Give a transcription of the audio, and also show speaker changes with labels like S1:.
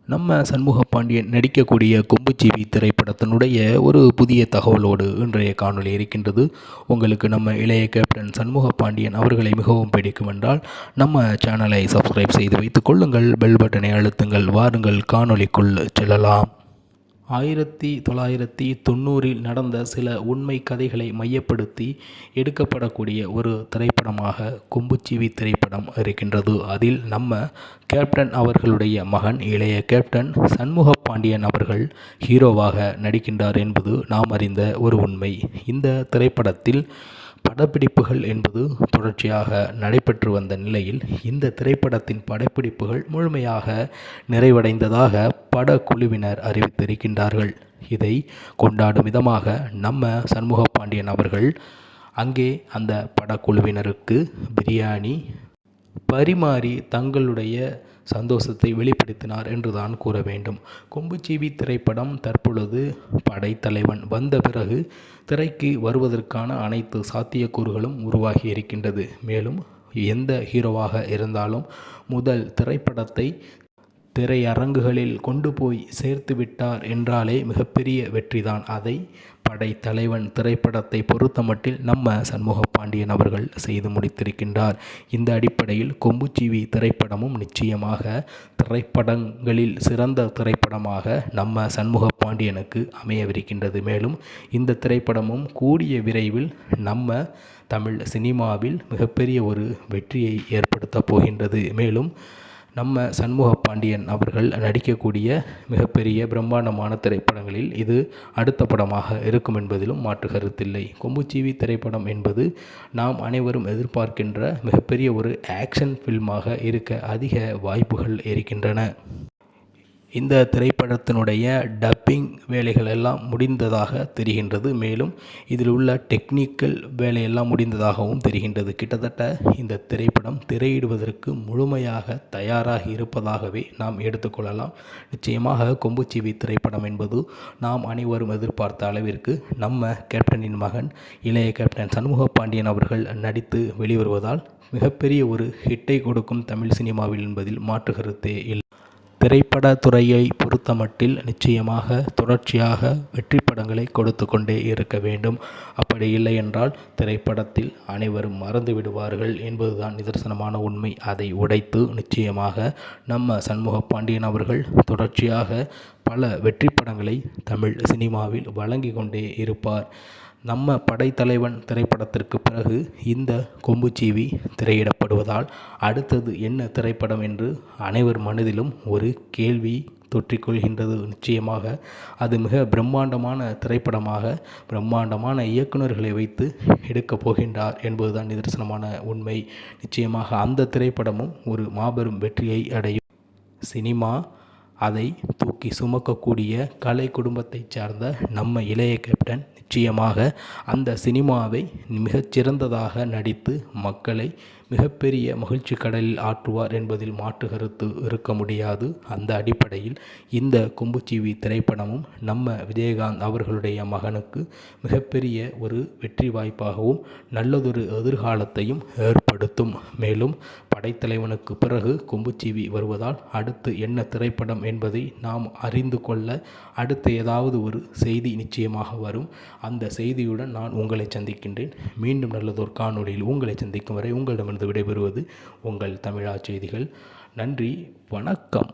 S1: நம்ம சண்முக பாண்டியன் நடிக்கக்கூடிய கொம்புச்சிவி திரைப்படத்தினுடைய ஒரு புதிய தகவலோடு இன்றைய காணொளி இருக்கின்றது. உங்களுக்கு நம்ம இளைய கேப்டன் சண்முக பாண்டியன் அவர்களை மிகவும் பிடிக்கும் என்றால் நம்ம சேனலை சப்ஸ்கிரைப் செய்து வைத்துக் கொள்ளுங்கள். பெல் பட்டனை அழுத்துங்கள். வாருங்கள் காணொளிக்குள் செல்லலாம். 1990 நடந்த சில உண்மை கதைகளை மையப்படுத்தி எடுக்கப்படக்கூடிய ஒரு திரைப்படமாக கொம்புச்சிவி திரைப்படம் இருக்கின்றது. அதில் நம்ம கேப்டன் அவர்களுடைய மகன் இளைய கேப்டன் சண்முக பாண்டியன் அவர்கள் ஹீரோவாக நடிக்கின்றார் என்பது நாம் அறிந்த ஒரு உண்மை. இந்த திரைப்படத்தில் படப்பிடிப்புகள் என்பது தொடர்ச்சியாக நடைபெற்று வந்த நிலையில் இந்த திரைப்படத்தின் படப்பிடிப்புகள் முழுமையாக நிறைவடைந்ததாக படக்குழுவினர் அறிவித்திருக்கின்றார்கள். இதை கொண்டாடும் விதமாக நம்ம சண்முக பாண்டியன் அவர்கள் அங்கே அந்த படக்குழுவினருக்கு பிரியாணி பரிமாறி தங்களுடைய சந்தோஷத்தை வெளிப்படுத்தினார் என்றுதான் கூற வேண்டும். கொம்புச்சிவி திரைப்படம் தற்பொழுது படைத்தலைவன் வந்த பிறகு திரைக்கு வருவதற்கான அனைத்து சாத்தியக்கூறுகளும் உருவாகி இருக்கின்றது. மேலும் எந்த ஹீரோவாக இருந்தாலும் முதல் திரைப்படத்தை திரையரங்குகளில் கொண்டு போய் சேர்த்து விட்டார் என்றாலே மிகப்பெரிய வெற்றிதான். அதை படைத்தலைவன் திரைப்படத்தை பொறுத்தமட்டில் நம்ம சண்முக பாண்டியன் அவர்கள் செய்து முடித்திருக்கின்றார். இந்த அடிப்படையில் கொம்புச்சிவி திரைப்படமும் நிச்சயமாக திரைப்படங்களில் சிறந்த திரைப்படமாக நம்ம சண்முக பாண்டியனுக்கு அமையவிருக்கின்றது. மேலும் இந்த திரைப்படமும் கூடிய விரைவில் நம்ம தமிழ் சினிமாவில் மிகப்பெரிய ஒரு வெற்றியை ஏற்படுத்தப் போகின்றது. மேலும் நம்ம சண்முக பாண்டியன் அவர்கள் நடிக்கக்கூடிய மிகப்பெரிய பிரம்மாண்டமான திரைப்படங்களில் இது அடுத்த படமாக இருக்கும் என்பதிலும் மாற்று கருத்தில்லை. கொம்புச்சிவி திரைப்படம் என்பது நாம் அனைவரும் எதிர்பார்க்கின்ற மிகப்பெரிய ஒரு ஆக்ஷன் ஃபில்மாக இருக்க அதிக வாய்ப்புகள் இருக்கின்றன. இந்த திரைப்படத்தினுடைய டப்பிங் வேலைகள் எல்லாம் முடிந்ததாக தெரிகின்றது. மேலும் இதில் உள்ள டெக்னிக்கல் வேலையெல்லாம் முடிந்ததாகவும் தெரிகின்றது. கிட்டத்தட்ட இந்த திரைப்படம் திரையிடுவதற்கு முழுமையாக தயாராகி இருப்பதாகவே நாம் எடுத்துக்கொள்ளலாம். நிச்சயமாக கொம்புச்சிவி திரைப்படம் என்பது நாம் அனைவரும் எதிர்பார்த்த அளவிற்கு நம்ம கேப்டனின் மகன் இளைய கேப்டன் சண்முக பாண்டியன் அவர்கள் நடித்து வெளிவருவதால் மிகப்பெரிய ஒரு ஹிட்டை கொடுக்கும் தமிழ் சினிமாவில் என்பதில் மாற்று கருத்தே இல்லை. திரைப்படத்துறையை பொறுத்தமட்டில் நிச்சயமாக தொடர்ச்சியாக வெற்றி படங்களை கொடுத்து கொண்டே இருக்க வேண்டும். அப்படி இல்லை என்றால் திரைப்படத்தில் அனைவரும் மறந்து விடுவார்கள் என்பதுதான் நிதர்சனமான உண்மை. அதை உடைத்து நிச்சயமாக நம்ம சண்முக பாண்டியன் அவர்கள் தொடர்ச்சியாக பல வெற்றி படங்களை தமிழ் சினிமாவில் வழங்கி கொண்டே இருப்பார். நம்ம படைத்தலைவன் திரைப்படத்திற்கு பிறகு இந்த கொம்புச்சிவி திரையிடப்படுவதால் அடுத்தது என்ன திரைப்படம் என்று அனைவர் மனதிலும் ஒரு கேள்வி தொற்றிக்கொள்கின்றது. நிச்சயமாக அது மிக பிரம்மாண்டமான திரைப்படமாக பிரம்மாண்டமான இயக்குநர்களை வைத்து எடுக்கப் போகின்றார் என்பதுதான் நிதர்சனமான உண்மை. நிச்சயமாக அந்த திரைப்படமும் ஒரு மாபெரும் வெற்றியை அடையும். சினிமா அதை தூக்கி சுமக்கக்கூடிய கலை குடும்பத்தைச் சார்ந்த நம்ம இளைய கேப்டன் நிச்சயமாக அந்த சினிமாவை மிகச்சிறந்ததாக நடித்து மக்களை மிகப்பெரிய மகிழ்ச்சி கடலில் ஆற்றுவார் என்பதில் மாற்று கருத்து இருக்க முடியாது. அந்த அடிப்படையில் இந்த கொம்புச்சிவி திரைப்படமும் நம்ம விஜயகாந்த் அவர்களுடைய மகனுக்கு மிகப்பெரிய ஒரு வெற்றி வாய்ப்பாகவும் நல்லதொரு எதிர்காலத்தையும் ஏற்படுத்தும். மேலும் படைத்தலைவனுக்கு பிறகு கொம்புச்சிவி வருவதால் அடுத்து என்ன திரைப்படம் என்பதை நாம் அறிந்து கொள்ள அடுத்து ஏதாவது ஒரு செய்தி நிச்சயமாக வரும். அந்த செய்தியுடன் நான் உங்களை சந்திக்கின்றேன். மீண்டும் நல்லதொரு காணொளியில் உங்களை சந்திக்கும் வரை உங்களிடமிருந்து விடைபெறுவது உங்கள் தமிழா செய்திகள். நன்றி, வணக்கம்.